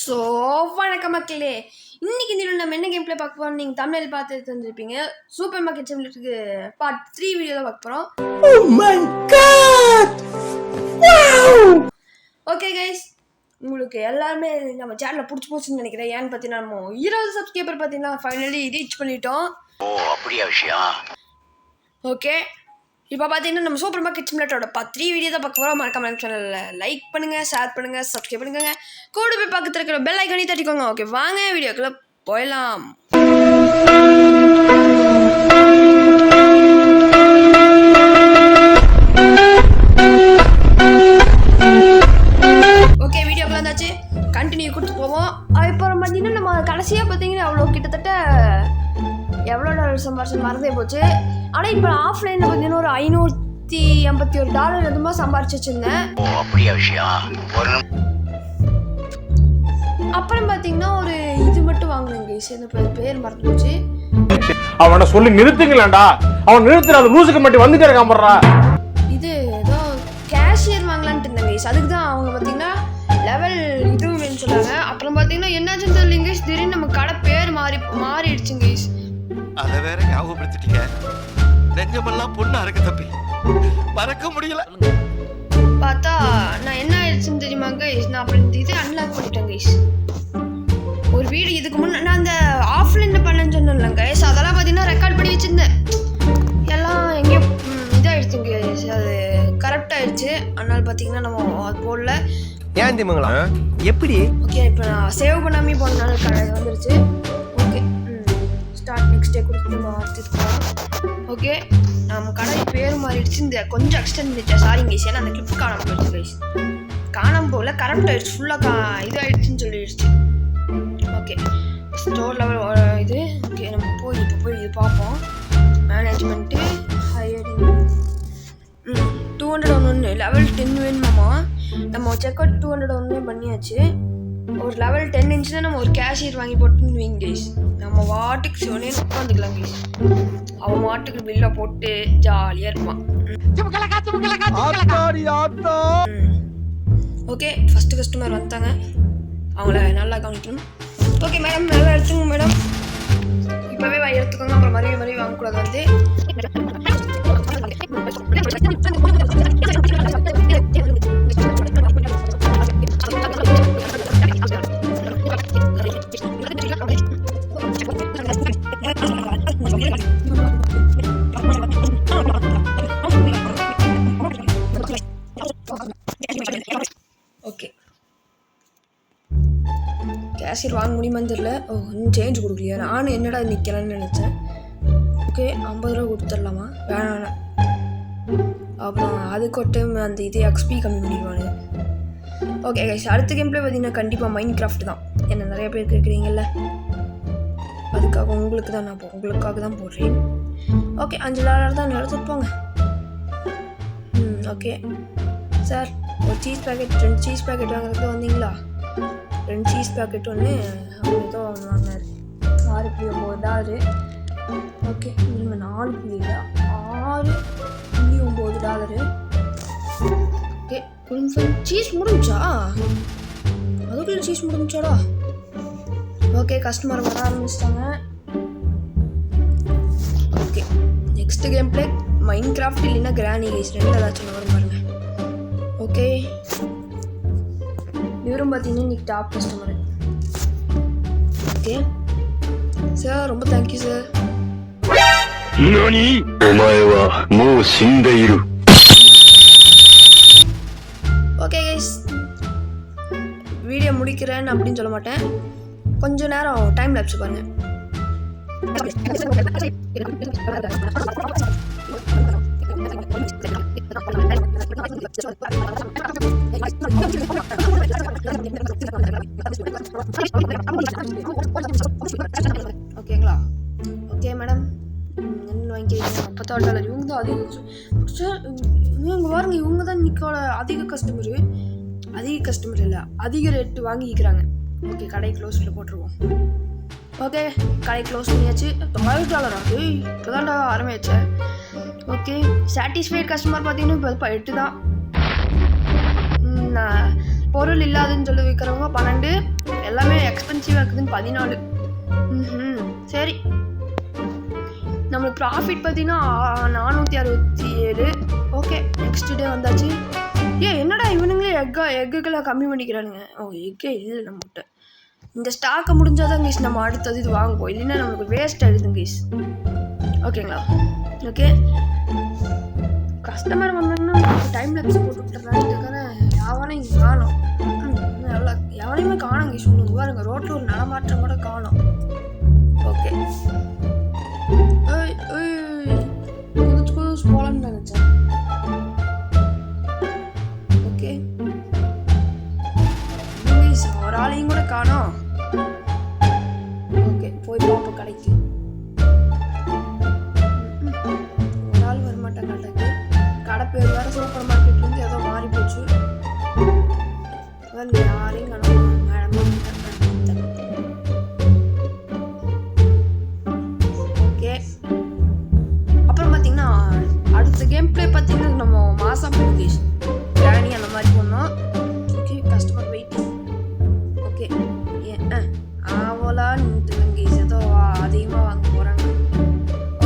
So வணக்கம் மக்களே, இன்னைக்கு இந்த நம்ம என்ன கேம் பிளே பார்க்க போகிறோம். நீங்கள் தமிழில் பார்த்து தெரிஞ்சிருப்பீங்க. சூப்பர் மார்க்கெட் சிமுலேட்டருக்கு பார்ட் 3 வீடியோ தான் பார்க்க போகிறோம். ஓகே கைஸ், உங்களுக்கு எல்லாருமே நம்ம சேனலில் பிடிச்சி போச்சுன்னு நினைக்கிறேன். ஏன்னு பார்த்தீங்கன்னா நம்ம 20 சப்ஸ்கிரைபர் பார்த்தீங்கன்னா ஃபைனலி ரீச் பண்ணிட்டோம். அப்படியா விஷயம்? ஓகே, இப்போ பார்த்தீங்கன்னா நம்ம சூப்பர் மார்க்கெட் சிமுலேட்டரோட பார்ட் 3 வீடியோ தான் பார்க்க போகிறோம். மறக்காம நம்ம சேனலில் லைக் பண்ணுங்கள், ஷேர் பண்ணுங்கள், சப்ஸ்கிரைப் பண்ணுங்க, கூட போய் பக்கத்தில் இருக்கிற பெல் ஐக்கானி தட்டிக்கோங்க. ஓகே, வாங்க வீடியோக்குள்ளே போயிடலாம். ஓகே, வீடியோக்குள்ள வந்தாச்சு, கண்டினியூ கொடுத்து போவோம். அப்புறம் பார்த்தீங்கன்னா நம்ம கடைசியாக பார்த்தீங்கன்னா அவ்வளோ கிட்டத்தட்ட எவ்வளோ டாலர் சம்பாரிச்சு மறந்தே போச்சு. ஆனால் இப்போ ஆஃப்லைனில் பார்த்தீங்கன்னா ஒரு $581 எதுவுமா சம்பாரிச்சு வச்சுருந்தேன். அப்படியா விஷயம்? அப்புறம் பார்த்தீங்கன்னா ஒரு இது மட்டும் வாங்கினேங்க, இந்த பேர் மறந்து போச்சு. அவனை சொல்லி நிறுத்துங்களேன்டா, அவன் நிறுத்துற அந்த லூசுக்கு மட்டும் வந்துட்டே இருக்காமறா. இது ஏதோ கேஷியர் வாங்கலான்ட்டு இருந்தேங்க, அதுக்கு தான் அவங்க பார்த்தீங்கன்னா லெவல் இதுவும் சொன்னாங்க. அப்புறம் பார்த்தீங்கன்னா என்னாச்சுன்னு தெரியலங்க, திடீர்னு நம்ம கடை பேர் மாறிடுச்சுங்க. அதை வேற ஞாபகப்படுத்திட்டீங்க. நெஞ்சமெல்லாம் பொண்ணா இருக்கு தம்பி, மறக்க முடியல. பார்த்தா நான் என்ன ஆயிடுச்சுன்னு தெரியுமா கைஸ், நான் அப்புறம் இந்த இது அன்லாக் பண்ணிட்டேன் கைஸ். ஒரு வீடு இதுக்கு முன்னே நான் அந்த ஆஃப்லைனில் பண்ணேன்னு சொன்னேன்ல கைஸ், அதெல்லாம் பார்த்தீங்கன்னா ரெக்கார்ட் பண்ணி வச்சுருந்தேன். எல்லாம் எங்கேயோ இதாகிடுச்சுங்க கைஸ், அது கரெக்ட் ஆயிடுச்சு. அதனால பார்த்தீங்கன்னா நம்ம அது போடல. ஏன் திமுங்களா எப்படி? ஓகே, இப்போ நான் சேவ் பண்ணாமே போனதுனால வந்துருச்சு. ஓகே, ஸ்டார்ட் நெக்ஸ்ட் டே கொடுத்து மாற்றிருக்கோம். ஓகே, நம்ம கடை பேர் மாறிடுச்சு. இந்த கொஞ்சம் எக்ஸ்டெண்ட் இருந்துச்சு, சாரிங்க கைஸ், ஏன்னா அந்த கிளிப் காணாமல் போயிடுச்சு கைஸ். காணாமல் போகல, கரெக்ட் ஆயிடுச்சு, ஃபுல்லாக இது ஆயிடுச்சுன்னு சொல்லிடுச்சு. ஓகே, ஸ்டோர் லெவல் இது. ஓகே, நம்ம இப்போ போய் இது பார்ப்போம். Management hiring 201 level 10 வேணுமாமா. நம்ம செக் அவுட் 201 பண்ணியாச்சு. ஒரு லெவல் 10 இருந்துச்சுன்னா நம்ம ஒரு கேஷியர் வாங்கி போட்டுன்னு வைங்க கைஸ், நம்ம வாட்டுக்கு சிவனே உட்காந்துக்கலாம் கைஸ். அவன் மாட்டுக்கு பில்லை போட்டு ஜாலியாக இருப்பான். ஓகே, ஃபஸ்ட்டு கஸ்டமர் வந்துட்டாங்க, அவங்கள நல்லா கவனிக்கணும். ஓகே மேடம், நல்லா எடுத்துங்க மேடம், இப்போவே எடுத்துக்கோங்க, அப்புறம் மறுபடியும் வாங்கக்கூடாது வந்து. ஓகே, கேஷியர் வாங்க முடியுமான்னு தெரியல. இன்னும் சேஞ்ச் கொடுக்கலையா, நானும் என்னடா நிற்கலான்னு நினச்சேன். ஓகே, 50 ரூபா கொடுத்துடலாமா? வேணாம். அப்புறம் அதுக்கு ஒரு டைம் அந்த இது எக்ஸ்பி கம்மி பண்ணிடுவாங்க. ஓகே கைஸ், அடுத்த கேம் பிளே பார்த்தீங்கன்னா கண்டிப்பாக மைண்ட் கிராஃப்ட் தான். என்ன நிறைய பேர் கேட்குறீங்கல்ல, அதுக்காக உங்களுக்காக தான் போடுறேன். ஓகே, $5 தான் எடுத்துட்டு போங்க. ஓகே சார், ஒரு சீஸ் பேக்கெட் 2 சீஸ் பேக்கெட் வாங்குறதுக்கு வந்தீங்களா? 2 சீஸ் பேக்கெட் ஒன்று அவங்க ஏதோ ஒன்று வாங்கினார், $6.9. ஓகே, நீங்கள் 6.9. ஓகே, சீஸ் முடிஞ்சா? அதுக்குள்ள சீஸ் முடிஞ்சாடா? ஓகே, கஸ்டமர் வர ஆரம்பிச்சிட்டாங்க. Okay, next game play mind craft இல்லைன்னா கிரானி கைஸ், 2 ஏதாச்சும் வரும் பாருங்க. ஓகே, இவரும் பார்த்தீங்கன்னா இன்னைக்கு டாப் கஸ்டமர். ஓகே சார், ரொம்ப thank you sir. Okay guys, video முடிக்கிறேன் அப்படின்னு சொல்ல மாட்டேன், கொஞ்ச நேரம் டைம் லேப்ஸ் பாருங்க. ஓகேங்களா? ஓகே மேடம், என்ன வாங்கிக்கிறீங்க? $54. இவங்க தான் அதிக சார், இவங்க பாருங்க, இவங்க தான் நிற்கோட அதிக கஸ்டமர் இல்லை, அதிக ரேட்டு வாங்கிக்கிறாங்க. ஓகே, கடை க்ளோஸில் போட்டுருவோம். ஓகே, கடை க்ளோஸ் பண்ணியாச்சு. $9 இப்போ தான் ஆரம்பிச்சேன். ஓகே, சாட்டிஸ்ஃபைட் கஸ்டமர் பார்த்தீங்கன்னா இப்போ 8 தான். பொருள் இல்லாதுன்னு சொல்லி விற்கிறவங்க 12, எல்லா அச்சீவ் ஆகுதுன்னு 14. சரி, நம்மளுக்கு ப்ராஃபிட் பார்த்தீங்கன்னா 467. ஓகே, நெக்ஸ்ட் டே வந்தாச்சு. என்னடா இவனுங்களே எக்குக்கெல்லாம் கம்மி பண்ணிக்கிறானுங்க. எக்கே இல்லை நம்மகிட்ட. இந்த ஸ்டாக்கை முடிஞ்சாதான் கைஸ் நம்ம அடுத்தது இது வாங்குவோம், இல்லைன்னா நம்மளுக்கு வேஸ்ட் ஆகிடுதுங்க கைஸ். ஓகேங்களா? ஓகே, கஸ்டமர் வந்தாங்கன்னா டைம் லேப்ஸ் போட்டு விட்டுறாங்க. யாவனையும் இங்கே காணும், நல்லா எவனையுமே காணும் கைஸ். ஒன்று பாருங்க, ரோட்டில் ஒரு நடமாற்றம் கூட காணும். ஓகே, குதிச்சு போகலான்னு நினச்சேன். ஓகே, ஒரு ஆளையும் கூட காணோம். ஓகே, போய் பார்ப்போம் கடைக்கு. ஒரு ஆள் வரமாட்டேன் கடைக்கு. கடை பேர் வேறு சூப்பர் மார்க்கெட்லேருந்து ஏதோ மாறி போச்சு. யாரையும் காணோம். ஓகே, அப்புறம் பார்த்தீங்கன்னா அடுத்த கேம் பிளே பார்த்தீங்கன்னா நம்ம மாசம் போகுது கிராணி அந்த மாதிரி பண்ணோம். Okay, customer waiting. ஓகே, ஆவலாக நின்றுங்க. ஏதோ அதிகமாக வாங்க போகிறாங்க.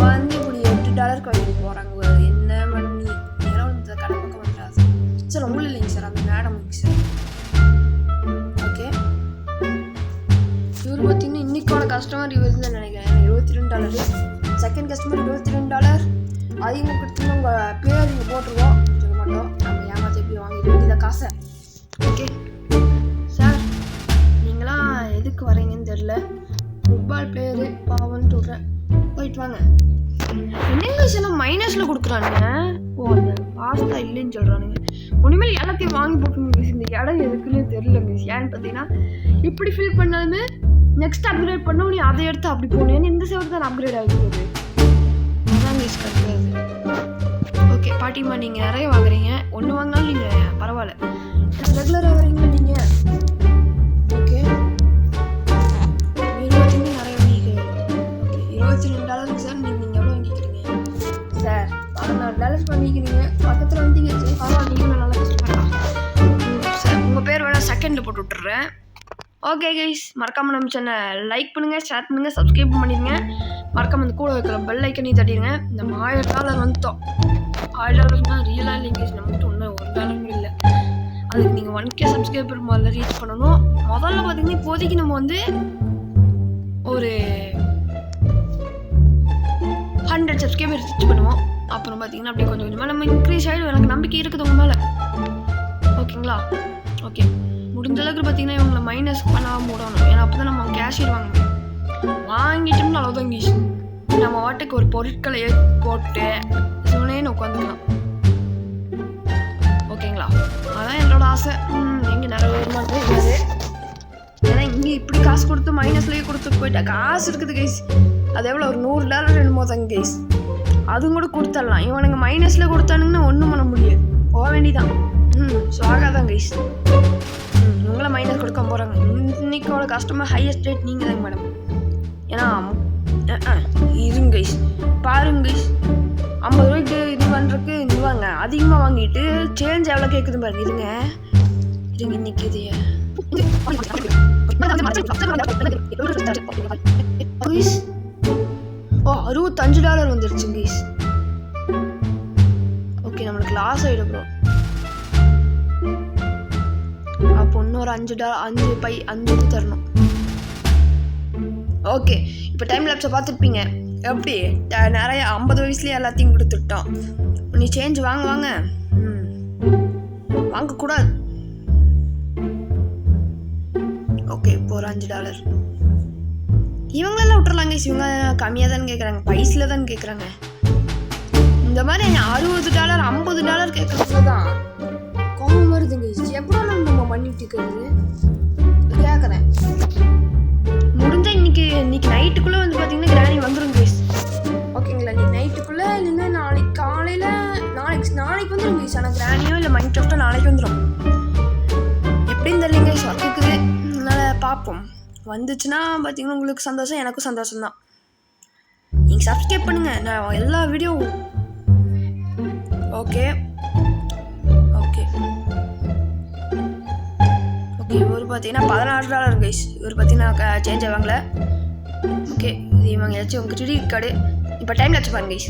வந்து இப்படி $8 வாங்கி போகிறாங்க. என்ன மேடம் நீ நேரம் இந்த கடை பக்கம் வந்துடாது சார். உங்களுக்கு இல்லைங்க சார், அந்த மேடம் சார். ஓகே, இவர் பார்த்தீங்கன்னா இன்னைக்கோட கஸ்டமர் இவர் தான் நினைக்கிறேன். $22. Second customer $22. அதிகமாக கொடுத்தீங்கன்னா உங்கள் பேர் இங்கே போட்டுருவோம். சொல்ல மாட்டோம், நம்ம ஏமாற்றி எப்படி வாங்கிட்டு வேண்டியத காசை. ஓகே சார், நீங்களாம் எதுக்கு வரீங்கன்னு தெரில. ஃபுட்பால் பிளேயரு பாவம்னு சொல்கிறேன். போயிட்டு வாங்க. என்னங்க எல்லாம் மைனஸில் கொடுக்குறானுங்க. அந்த பாஸ்தா இல்லைன்னு சொல்கிறானுங்க. ஒன்றுமேல் எல்லாத்தையும் வாங்கி போட்டு இந்த இடம் எதுக்குன்னு தெரியல மிஸ். ஏன்னு பார்த்தீங்கன்னா இப்படி ஃபில் பண்ணாலுமே நெக்ஸ்ட் அப்கிரேட் பண்ண நீ அதை எடுத்து அப்படி போகணும். ஏன்னா இந்த சேவ் தான் அப்கிரேட் ஆகிடுது. அதான் மிஸ் கிடையாது. ஓகே பாட்டிமா, நீங்கள் நிறைய வாங்குறீங்க. ஒன்று வாங்கினாலும் நீங்கள் பரவாயில்ல, ரெகுலராக வரீங்களா நீங்கள்? ஓகே, $20 நிறைய வாங்கிக்கிறீங்க. Okay, $22 sir. நீங்கள் எவ்வளோ வாங்கிக்கிறீங்க சார்? $14 வாங்கிக்கிறீங்க. பக்கத்தில் வந்தீங்க சரி பரவாயில்ல, நீங்களும் நல்லா கஷ்டப்படலாம் சார். உங்கள் பேர் வேணால் செகண்டில் போட்டு விட்டுறேன். ஓகே கைஸ், மறக்காமல் நம்ம சேனல் லைக் பண்ணுங்கள், ஷேர் பண்ணுங்கள், சப்ஸ்கிரைப் பண்ணிடுங்க. மறக்காமல் அந்த கூட வைக்கிற பெல் ஐக்கனையும் தட்டிடுங்க. நம்ம $1000 வந்துட்டோம். $1000 ரியலாக இல்லைங்க கைஸ், நம்மகிட்ட ஒன்றும் $1 இல்லை. அதுக்கு நீங்கள் 1K சப்ஸ்கிரைபர் முதல்ல ரீச் பண்ணணும். முதல்ல பார்த்தீங்கன்னா இப்போதைக்கு நம்ம வந்து ஒரு 100 சப்ஸ்கிரைபர் ரீச் பண்ணுவோம். அப்புறம் பார்த்தீங்கன்னா அப்படியே கொஞ்சம் கொஞ்சமாக நம்ம இன்க்ரீஸ் ஆகிடும். எனக்கு நம்பிக்கை இருக்குது உங்க மேலே. ஓகேங்களா? ஓகே, முடிஞ்ச அளவுக்கு பார்த்தீங்கன்னா இவங்களை மைனஸ் பண்ணாமல் விடணும். ஏன்னா அப்போ தான் நம்ம கேஷியர் வாங்க முடியும். வாங்கிட்டோம்னு அவ்வளோதான் கைஸ். நம்ம வாட்டுக்கு ஒரு பொருட்களை போட்டு சிவனேன்னு உட்காந்துக்கலாம். ஓகேங்களா? அதான் என்னோட ஆசை. எங்கே நிறைய வருமானமே இருக்காது. ஏன்னா இங்கே இப்படி காசு கொடுத்து மைனஸ்லேயே கொடுத்துட்டு போயிட்டா. காசு இருக்குது கைஸ், அது எவ்வளோ ஒரு $100 என்னமோ தாங்க கைஸ். அதுவும் கூட கொடுத்துடலாம். இவனுங்க மைனஸில் கொடுத்தானுங்கன்னா ஒன்றும் பண்ண முடியாது, போக வேண்டிதான். ஸோ ஆகாதான் கைஸ். இவங்களாம் மைனஸ் கொடுக்க போகிறாங்க. இன்னைக்கோட கஸ்டமர் ஹையஸ்ட் ரேட் நீங்கள் தாங்க மேடம். ஏன்னா இருங்க கைஸ், பாருங்க கைஸ், 50 ரூபாய்க்கு இது பண்ணுறதுக்கு இதுவாங்க அதிகமாக வாங்கிட்டு சேஞ்ச் எவ்வளோ கேட்குது பாருங்க. இருங்க இன்னைக்கு இது $65 வந்துருச்சு கைஸ். ஓகே, நம்மளுக்கு லாஸ் ஆகிடும் ப்ரோ. அப்போ இன்னொரு $5 தரணும். ஓகே, இப்போ டைம் லேப்ஸை பார்த்துருப்பீங்க. எப்படி நிறைய 50 வயசுலேயே எல்லாத்தையும் கொடுத்துட்டோம். நீ சேஞ்ச் வாங்க வாங்கக்கூடாது. ஓகே, இப்போ ஒரு $5 இவங்களெல்லாம் விட்டுறலாங்க. இவங்க கம்மியாக தானே கேட்குறாங்க, பைஸில் தானே கேட்குறாங்க. இந்த மாதிரி $60 $50 கேட்குறதுல தான் கோபம் வருதுங்க. எவ்வளோ நம்ம பண்ணிட்டு இருக்கிறது கேட்குறேன். முடிஞ்சால் இன்னைக்கு நைட்டுக்குள்ளே வந்து பார்த்தீங்கன்னா கிராணி வந்துடும் கைஸ். ஓகேங்களா? இன்னைக்கு நைட்டுக்குள்ளே இல்லைன்னா நாளைக்கு காலையில் நாளைக்கு வந்துடும் கைஸ். ஆனால் கிராணியோ இல்லை மைன்கிராஃப்டோ நாளைக்கு வந்துடும். எப்படின்னு தெரியலைங்க கைஸ், ஒர்க் இருக்குது. அதனால் பார்ப்போம். வந்துச்சுன்னா பார்த்தீங்கன்னா உங்களுக்கு சந்தோஷம், எனக்கும் சந்தோஷம் தான். நீங்கள் சப்ஸ்கிரைப் பண்ணுங்கள், நான் எல்லா வீடியோ. ஓகே இவர் பார்த்தீங்கன்னா $16 கைஸ். இவர் பார்த்தீங்கன்னா சேஞ்ச் ஆவாங்களே. ஓகே இது இவங்க ஏதாச்சும் உங்கள் கிரெடிட் கார்டு இப்போ டைமில் வச்சு பாருங்க கைஸ்.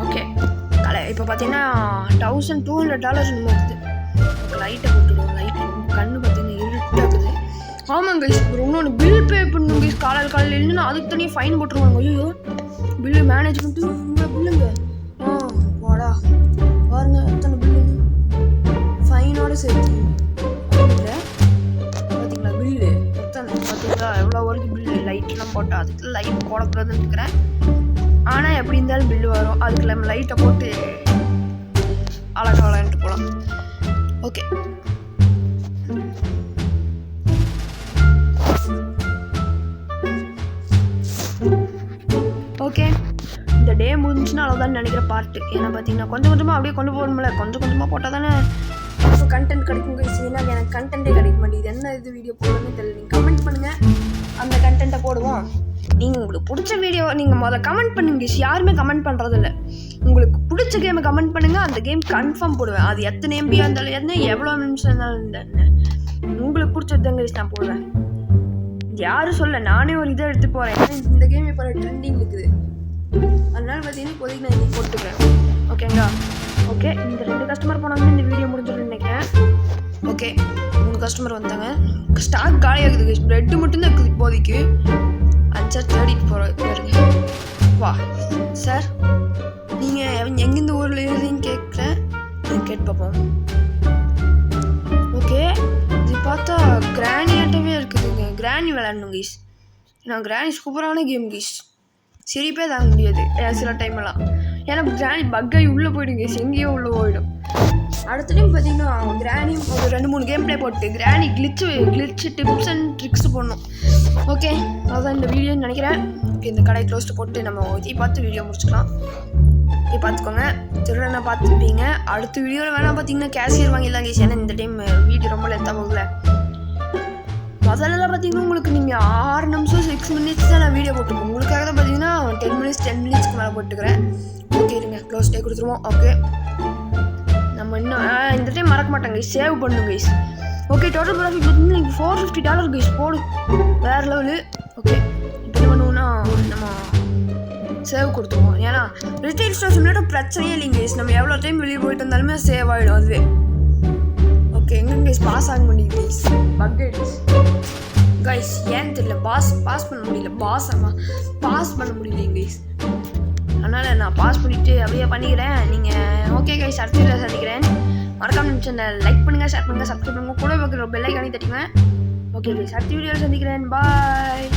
ஓகே இப்போ பார்த்தீங்கன்னா $1200 நம்ம இருக்குது. லைட்டை போட்டுடுவோம். லைட் கண்ணு பார்த்தீங்கன்னா இருட்டாக்குது. ஆமாங்க கைஸ் இன்னொன்று பில் பே பண்ணணும் கைஸ். காலையில் இல்லைன்னா அதுக்கு தனியாக ஃபைன் போட்டுருவாங்க. ஐயோ பில்லு மேனேஜ்மெண்ட்டு இவ்வளோ பில்லுங்க. வாடா பாருங்க எத்தனை பில்லுங்க ஃபைனோட சேர்த்து பார்த்தீங்களா பில்லு எத்தனை பார்த்தீங்களா எவ்வளோ வரைக்கும் பில்லு. லைட்லாம் போட்டால் அதுக்கு லைட் போடக்கூடாதுன்னு இருக்கிறேன். ஆனால் எப்படி இருந்தாலும் பில்லு வரும். அதுக்கு நம்ம லைட்டை போட்டு அழகான்ட்டு போகலாம். ஓகே ஓகே இந்த டே முடிஞ்சுன்னா அவ்வளோதான் நினைக்கிற பார்ட்டு. ஏன்னா பார்த்தீங்கன்னா கொஞ்சம் கொஞ்சமாக அப்படியே கொண்டு போகணும்ல. கொஞ்சம் கொஞ்சமாக போட்டால் தானே எனக்கு கண்டென்ட் கிடைக்கும் கைஸ். ஏன்னா எனக்கு கண்டென்ட்டே கிடைக்க மாட்டேங்குது. என்ன இது வீடியோ போடுறதுன்னு தெரியல. நீங்கள் கமெண்ட் பண்ணுங்கள் அந்த கண்டென்ட்டை போடுவோம். நீங்கள் உங்களுக்கு பிடிச்ச வீடியோ நீங்கள் முதல்ல கமெண்ட் பண்ணுங்க கைஸ். யாருமே கமெண்ட் பண்ணுறதில்ல. உங்களுக்கு பிடிச்ச கேமை கமெண்ட் பண்ணுங்கள். அந்த கேம் கன்ஃபார்ம் போடுவேன். அது எத்தனை எம்பியாக இருந்தாலும் எவ்வளோ நிமிஷம் இருந்தாலும் என்ன உங்களுக்கு பிடிச்சதுங்க கைஸ் நான் போடுவேன். யாரும் சொல்ல நானே ஒரு இதை எடுத்து போகிறேன். இந்த கேம் இப்போ ட்ரெண்டிங் இருக்குது. அதனால பார்த்தீங்கன்னா இப்போதைக்கு நான் இன்றைக்கி போட்டுக்கிறேன். ஓகேங்களா? ஓகே இந்த 2 கஸ்டமர் போனாங்கன்னா இந்த வீடியோ முடிஞ்சிடும் நினைக்கிறேன். ஓகே 3 கஸ்டமர் வந்தாங்க. ஸ்டாக் காலியாக இருக்குது. ப்ரெட்டு மட்டும்தான் இருக்குது இப்போதைக்கு. சார் தேடிட்டு போயிருங்க. வா சார் நீங்கள் எங்கேருந்து ஊரில் எழுதின்னு கேட்குறேன். கேட்டு பார்ப்போம். ஓகே இது பார்த்தா கிராணியாட்டவே இருக்குதுங்க. கிராணி விளையாடணும் கைஸ். நான் கிராணி சூப்பரான கேம் கைஸ். சிரிப்பே தாங்க முடியாது சில டைமெல்லாம். ஏன்னா கிராணி பக்காகி உள்ளே போய்டும் கைஸ். எங்கேயோ உள்ளே போயிடும். அடுத்த டைம் பார்த்தீங்கன்னா கிராணி ஒரு 2-3 கேம் ப்ளே போட்டு கிராணி கிளிச்சு டிப்ஸ் அண்ட் ட்ரிக்ஸ் போடணும். ஓகே அதுதான் இந்த வீடியோன்னு நினைக்கிறேன். ஓகே இந்த கடை க்ளோஸ்ட்டு போட்டு நம்ம இதை பார்த்து வீடியோ முடிச்சுக்கலாம். இதை பார்த்துக்கோங்க. திருடனை பார்த்துப்பீங்க. அடுத்த வீடியோவில் வேணால் பார்த்தீங்கன்னா கேஷியர் வாங்கிடலாம் கைஸ். ஏன்னா இந்த டைம் வீடியோ ரொம்ப லென்த்தாக போகல. முதல்லலாம் பார்த்தீங்கன்னா உங்களுக்கு நீங்கள் 6 நிமிஷம் 6 மினிட்ஸ் தான் நான் வீடியோ போட்டுருக்கேன். உங்களுக்காக தான் பார்த்தீங்கன்னா 10 மினிட்ஸ்க்கு மேலே போட்டுக்கிறேன். ஓகே இருங்க க்ளோஸ் டே கொடுத்துருவோம். ஓகே நம்ம இன்னும் இந்த டைம் மறக்க மாட்டாங்க சேவ் பண்ணுங்க கைஸ். ஓகே டோட்டல் ப்ராஃபிட் பார்த்தீங்கன்னா நீங்கள் $450 கைஸ் போடும். வேறு லெவலு. ஓகே இப்போ என்ன பண்ணுவோம்னா நம்ம சேவ் கொடுத்துருவோம். ஏன்னா ரிட்டைல் ஸ்டோர் சிமுலேட்டர் பிரச்சனையே இல்லைங்க கைஸ். நம்ம எவ்வளோ டைம் வெளியே போயிட்டு வந்தாலுமே சேவ் ஆகிடும் அதுவே. ஓகே எங்கே கைஸ் பாஸ் ஆக முடியுது கைஸ். பக் ஆகிடுச்சு கைஸ். ஏன்னு தெரியல பாஸ் பண்ண முடியல. பாஸ் பண்ண முடியலைங்க கைஸ். அதனால் நான் பாஸ் பண்ணிவிட்டு அப்படியே பண்ணிக்கிறேன். நீங்கள் ஓகே கைஸ் அடுத்த வீடியோவில் சந்திக்கிறேன். மறக்காம நிமிஷம் லைக் பண்ணுங்கள், ஷேர் பண்ணுங்கள், சப்ஸ்கிரைப் பண்ணுங்கள், கூட வைக்கிற பெல் ஐக்கானே தட்டிங்க. ஓகே கைஸ் அடுத்த வீடியோவில் சந்திக்கிறேன். பாய்.